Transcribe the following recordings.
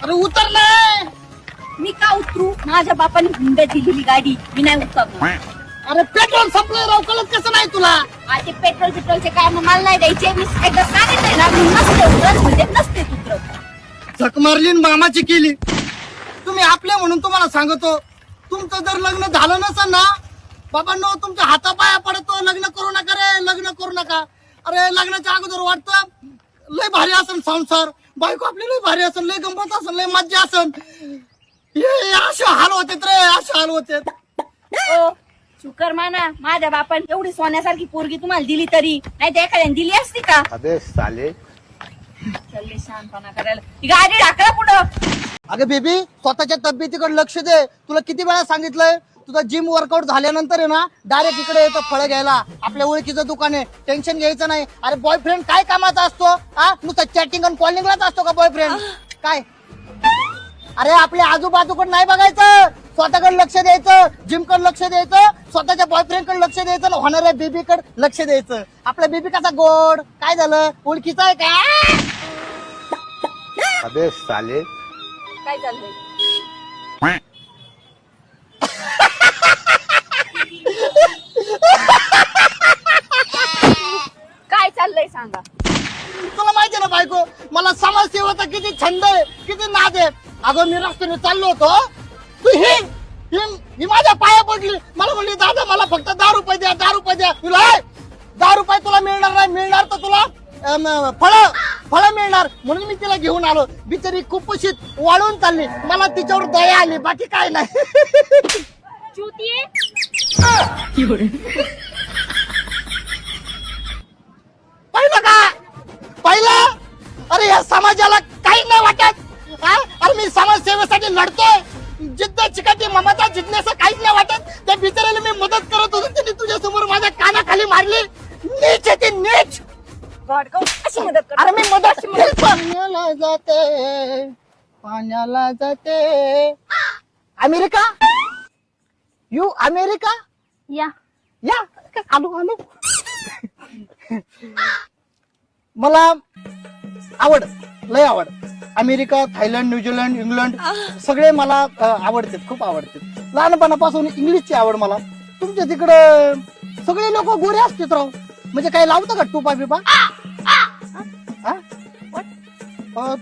अरे उतर नाही. मी का उतरू? माझ्या बापाने हुंड्यात दिलेली गाडी, मी नाही उतरणार. अरे पेट्रोल संपलं राव, कळत कसं नाही तुला? ते पेट्रोलचे काय मग मला नाही द्यायचे. मी एकदा सांगितलंय ना, मी नसते उतरत म्हणजे नसते उतरत. झक मारली न मामाची केली. तुम्ही आपले म्हणून तुम्हाला सांगतो, तुमचं जर लग्न झालं नसेल ना बाबांनो, तुमच्या हातापाया पडतो, लग्न करू नका रे, लग्न करू नका. अरे लग्नाच्या अगोदर वाटतं लय भारी असन संसार, बायको आपली लय भारी असन, लय गंमत असन, लय मज्जा असन. हे असे हाल होते रे, असे हाल होते. ओ शुकर माना, माझ्या बापाने एवढी सोन्यासारखी पोरगी तुम्हाला दिली तरी नाही तर एखाद्याने दिली असती का? अबे साले. चालले शानपणा करायला. ही गाडी ढाकला पुढं. अगं बेबी, स्वतःच्या तब्येतीकडे लक्ष दे. तुला किती वेळा सांगितलंय, तुझा जिम वर्कआउट झाल्यानंतर आहे ना डायरेक्ट इकडे येतो फळं घ्यायला. आपल्या ओळखीचं दुकान आहे, टेन्शन घ्यायचं नाही. अरे बॉयफ्रेंड काय कामाचा असतो? नुसतं चॅटिंग आणि कॉलिंगलाच असतो का बॉयफ्रेंड? काय अरे आपल्या आजूबाजूकडे नाही बघायचं, स्वतःकडे लक्ष द्यायचं, जिमकडे लक्ष द्यायचं, स्वतःच्या बॉयफ्रेंडकडे लक्ष द्यायचं, होणाऱ्या बेबीकडे लक्ष द्यायचं. आपला बेबी कसा गोड, काय झालं, ओळखीचा आहे का? अबे साले. काय चाललंय? काय चाललंय सांगा. तुला माहितीये ना बायको, मला समाजसेवेचा किती छंद आहे, किती नाद आहे. अगं मी रस्त्याने चाललो होतो, तू ही माझ्या पाया पडली. मला म्हणली दादा मला फक्त 10 रुपये द्या, 10 रुपये द्या. तुला 10 रुपये तुला मिळणार नाही, मिळणार तर तुला फळं मिळणार. म्हणून मी तिला घेऊन आलो. बिचारी कुपोषित वाळून चालली, मला तिच्यावर दया आली, बाकी काय नाही. चुतीये. पाहिलं का? पाहिलं? अरे या समाजाला काही नाही वाटत. अरे मी समाजसेवेसाठी लढतोय, जिद्द चिकाटी ममता जिज्ञासा काहीच नाही वाटत. त्या बिचाराला मी मदत करत होतो, तिने तुझ्या समोर माझ्या कानाखाली मारली. नीच आहे ती, नीच. अशी मदत कर. अरे मी मदत पाण्याला जाते, पाण्याला जाते. America, you America. या या आलो आलो. मला आवड, लय आवड. अमेरिका, थायलंड, न्यूझीलंड, इंग्लंड सगळे मला आवडतात, खूप आवडतात. लहानपणापासून इंग्लिशची आवड मला. तुमच्या तिकडं सगळे लोक गोरे असतात राव, म्हणजे काय लावतं का टोपा बिपा?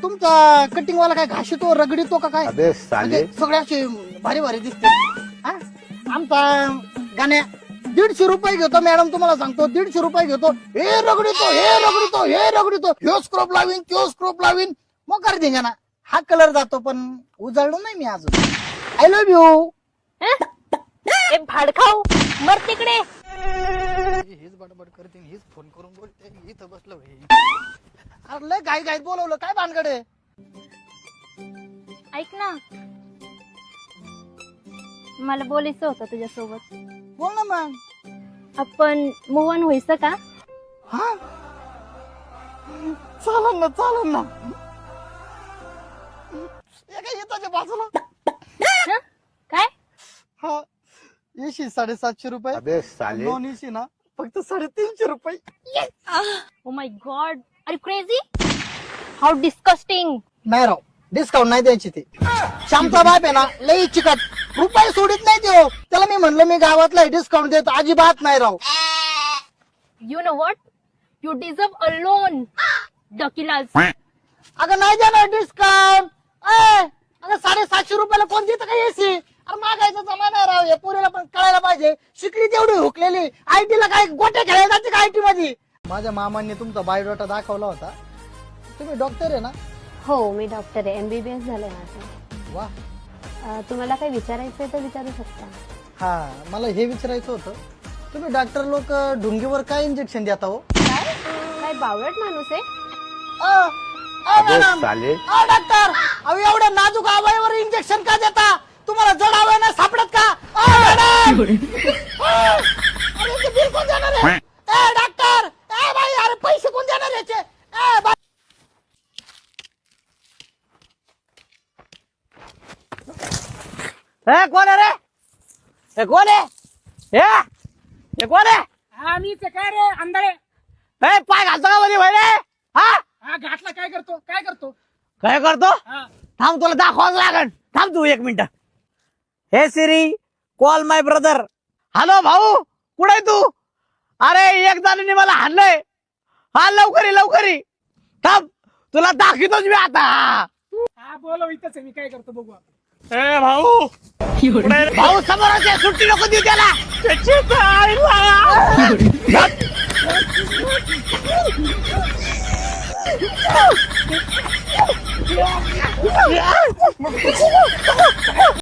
तुमचा कटिंग वाला काय घाशितो, रगडीतो का काय? अबे साले. म्हणजे सगळे असे भारी भारी दिसते. आमचा गाण्या 150 रुपये घेतो मॅडम, तुम्हाला सांगतो 150 रुपये घेतो. हे रगडीतो, हे रगडीतो, हे रगडीतो, ह्यो स्क्रोप लावीन, त्यो स्क्रोप लावीन. मग कर दे ना. हा कलर जातो पण उजळलो नाही मी अजून. I love you. ए भाडखाऊ, मर तिकडे. हीच बडबड करते, हीच फोन करून बोलते, इथं बसलो. अरे लय घाई घाईत बोलवलं, काय भानगडे? ऐक ना, मला बोलायचं होतं तुझ्यासोबत. बोल ना मग. आपण मूव ऑन व्हायचं का? हा चालन ना, चालन ना. एका येताच्या बाजूला. हं? काय? हा एसी 750 रुपये. अबे साले. नॉन एसी ना फक्त 350 रुपये. Oh my God, are you crazy? How disgusting. नाही राव, डिस्काउंट नाही द्यायची ते. श्यामचा बाप आहे ना लई चिकट, रुपये सोडित नाही देऊ. त्याला मी म्हणलं मी गावातला डिस्काउंट देतो, अजिबात नाही राव. You know what, you deserve a loan. डकीलाज. अगं नाही देणार डिस्काउंट. अगं 750 रुपयाला कोण देतं का एसी? अरे मागायचा जमाना आहे राव. या पोरीला पण कळायला पाहिजे, शिकली तेवढी हुकलेली. आयटी ला काय गोट्या खेळायला जाते का आयटी मध्ये? माझ्या मामांनी तुमचा बायोडाटा दाखवला होता. तुम्ही डॉक्टर आहे ना? हो, मी डॉक्टर आहे. MBBS झालंय माझं. वा. तुम्हाला काही विचारायचंय तर विचारू शकता. हा मला हे विचारायचं होतं, तुम्ही डॉक्टर लोक ढुंगीवर काय इंजेक्शन देता हो? काय बावळट माणूस आहे? अबे साले. डॉक्टर अहो एवढ्या नाजूक अवयवावर इंजेक्शन का देता? तुम्हाला जड अवयव नाही सापडत का? मॅडम अरे बिल कोण देणार आहे? डॉक्टर बाई, अरे पैसे कोण देणार याचे? कोण आहे रे? हे कोण आहे? हे कोण आहे? हा मीच आहे. काय रे अंधारे? पाय घालतो का मध्ये भाई रे? हा हा घातला. काय करतो? काय करतो? काय करतो? हा थांब तुला दाखवाच लागन. थांब तू 1 मिनिट. हे सिरी कॉल माय ब्रदर. हॅलो भाऊ कुठे तू? अरे एक जणांनी मला हाणलंय. हा लवकर ये. थांब तुला दाखवतोच मी आता. हा बोलव इथंच आहे, मी काय करतो बघू आपण. ए भाऊ भाऊ समोरच आहे, सुट्टी नको देऊ त्याला. त्याची